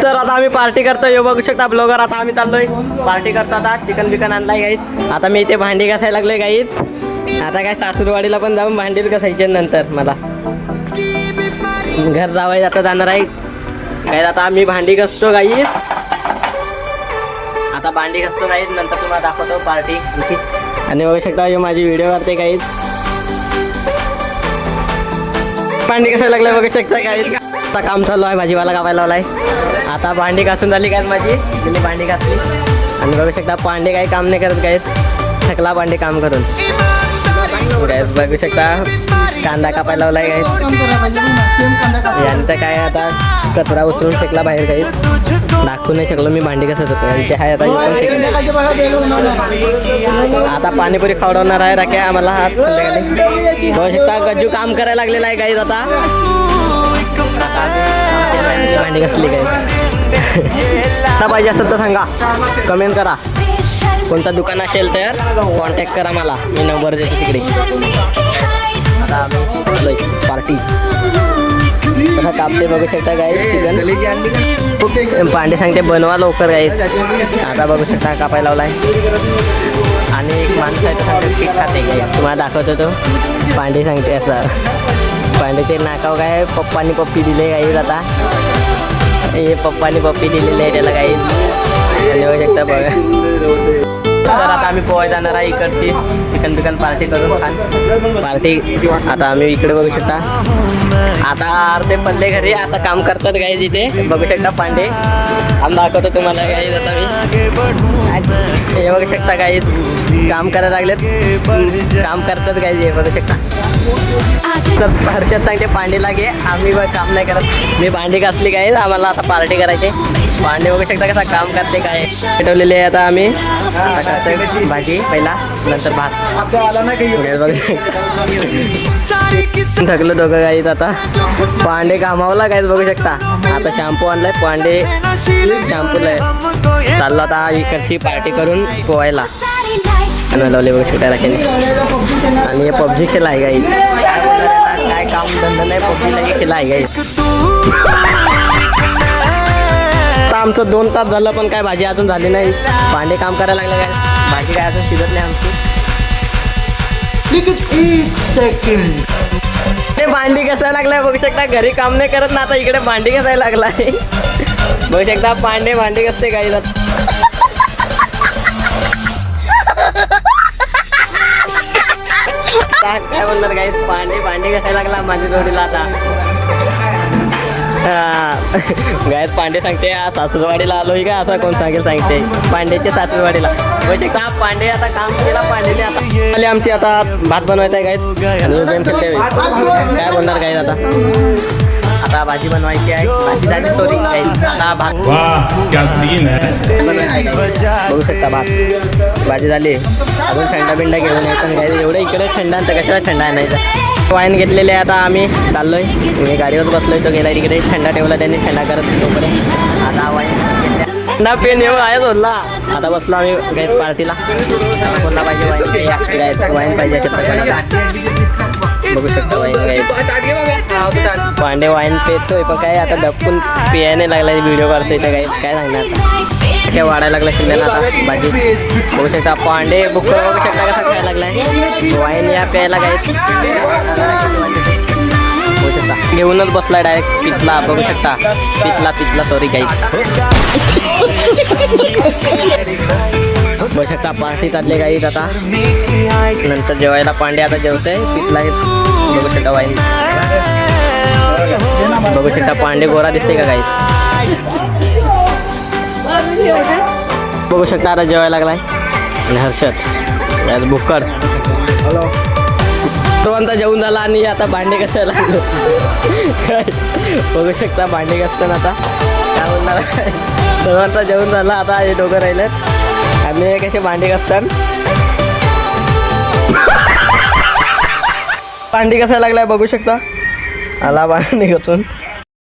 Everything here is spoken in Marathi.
तर आता आम्ही पार्टी करतोय, हे बघू शकता ब्लॉगर. आता आम्ही चाललोय पार्टी करतो. आता चिकन बिकन आणलाय गाईज. आता मी इथे भांडी घासायला लागलोय गाईज. आता काय सासूरवाडीला पण जाऊन भांडी घासायचे नंतर मला घर जावं आता जाणार आहे गाईज. आता आम्ही भांडी घासतो गाईज. आता भांडी घासतो गाईज, नंतर तुम्हाला दाखवतो पार्टी. आणि बघू शकता हे माझी व्हिडिओ करते गाईज. भांडी घासायला लागले बघू शकता गाईज. आता काम चालू आहे, भाजीवाला कापायला लावलाय. आता भांडी घासून झाली काय माझी, मी भांडी घासली. आणि बघू शकता पांडे काही काम नाही करत गाईज, थकला पांडे काम करून गाईज. बघू शकता कांदा कापायला लावलाय गाईज. यांचं काय आता कचरा उचलून फेकला बाहेर गाईज. दाखवू नाही शकलो मी भांडी कसं होतं. आणि ते आहे आता पाणीपुरी खावडवणार आहे राख्या आम्हाला. हात संध्याकाळी बघू शकता गज्जू काम करायला लागलेला आहे गाईज. आता भांडी घासली काय पाहिजे असेल तर सांगा, कमेंट करा. कोणतं दुकान असेल तर कॉन्टॅक्ट करा मला, मी नंबर देतो तिकडे. आता आम्ही पार्टी तसं कापते बघू शकता गाईज. चिकन पांडे सांगते बनवा लवकर गाईज. आता बघू शकता कापायला लावलाय. आणि एक माणूस आहे तो सांगते पीठ खाते गाईज. तुम्हाला दाखवतो तो पांडे सांगते असं. पांडेचे नाकाव काय पप्पानी पप्पी दिले गाईज. आता हे पप्पानी पप्पी दिलेली आहे त्याला गाईज. आणि बघू शकता बघा. तर आता आम्ही पोहाय जाणार आहे इकडची चिकन बिकन पार्टी करून पार्टी. आता आम्ही इकडे बघू शकता आता अर्धे पल्ले घरी आता काम करतात गाईज. इथे बघू शकता पांडे आम्ही दाखवतो तुम्हाला गाईज. आता मी हे बघू शकता गाईज काम करायला लागलेत, काम करतात गाईज. हे बघू शकता. तर हर्षद सांगते पांडेला घे, आम्ही काम नाही करत. मी भांडी घासली गाईज, आम्हाला आता पार्टी करायची. भांडे बघू शकता कसं काम करते काय पेटवलेले आहे. आता आम्ही भाजी पहिला नंतर भात. थकलो दोघं गाईत. आता पांडे कामावला गाईत बघू शकता. आता शॅम्पू आणलाय पांडे शॅम्पूला चाललो आता इकडची पार्टी करून पोहायला लावले बघू शकता राखेने. आणि हे पबजी खेळा आहे गाईत. काय काम धंदा नाही, पबजीला खेळा आहे गाईत. आमचं 2 तास झालं पण काय भाजी अजून झाली नाही. भांडे काम करायला लागलं काय, भाजी काय अजून शिजत नाही आमची. भांडी घासायला लागलाय बघू शकता. घरी काम नाही करत ना, आता इकडे भांडी घासायला लागलाय बघू शकता. पांडे भांडी घासते काही जात. काय बोलणार काही पांडे भांडी घासायला लागला माझ्या जोडीला. आता गायत पांडे सांगते सासूरवाडीला आलोय का असं कोण सांगेल. सांगते पांडेच्या सासूरवाडीला म्हणजे का पांडे आता काम केला पांडेने. आता आले आमची आता भात बनवायचा आहे गाईज. आणि गेम खेळते काय बोलणार गाईज. आता आता भाजी बनवायची आहे. भाजी झाली स्टोरी गाईज. आता भात बघू शकता. भात भाजी झाली. अजून थंडा बिंडा घेऊन यायचं पण गाईज. एवढं इकडे थंडा तर कशाला थंडा नाही. वाईन घेतलेले आता आम्ही चाललोय. मी गाडीवर बसलोय, तो गेला तिकडे थंडा ठेवला त्यांनी. थंडा करत तोपर्यंत आता वाईन थंडा पेन येऊ आहे बोलला. आता बसलो आम्ही गाईत पार्टीला. कोणला पाहिजे वाईन वाईन पाहिजे अशा प्रकारे. बघू शकता वाईन गाईत. पांडे वाईन पेतोय पण काय आता डबकून पियाने लागला. व्हिडिओ करतोय तर काय काय सांगणार. काय वाढायला लागला शिंद्याला आता भाजी बघू शकता. पांडे बुक बघू शकता कसा खायला लागलाय. वाईन या प्यायला गाईत बघू शकता. घेऊनच बसलाय डायरेक्ट पितला बघू शकता. पितला सॉरी गाईत बघू शकता. पार्टी चालले गाईत. आता नंतर जेवायला पांडे आता जेवतोय. पितला बघू शकता. वाईन बघू शकता. पांडे गोरा दिसते का गाईत बघू शकता. आता जेवायला लागलाय. आणि हर्षद भुक्कड सर्वांचा जेवण झाला. आणि आता भांडे घासायला लागलो बघू शकता. भांडे घासताना आता काय बोलणार. सर्वांचा जेवण झाला. आता हे दोघं राहिलेत. आम्ही कसे भांडे घासतात. भांडी घासायला लागलाय बघू शकता. आला भांडी घासून.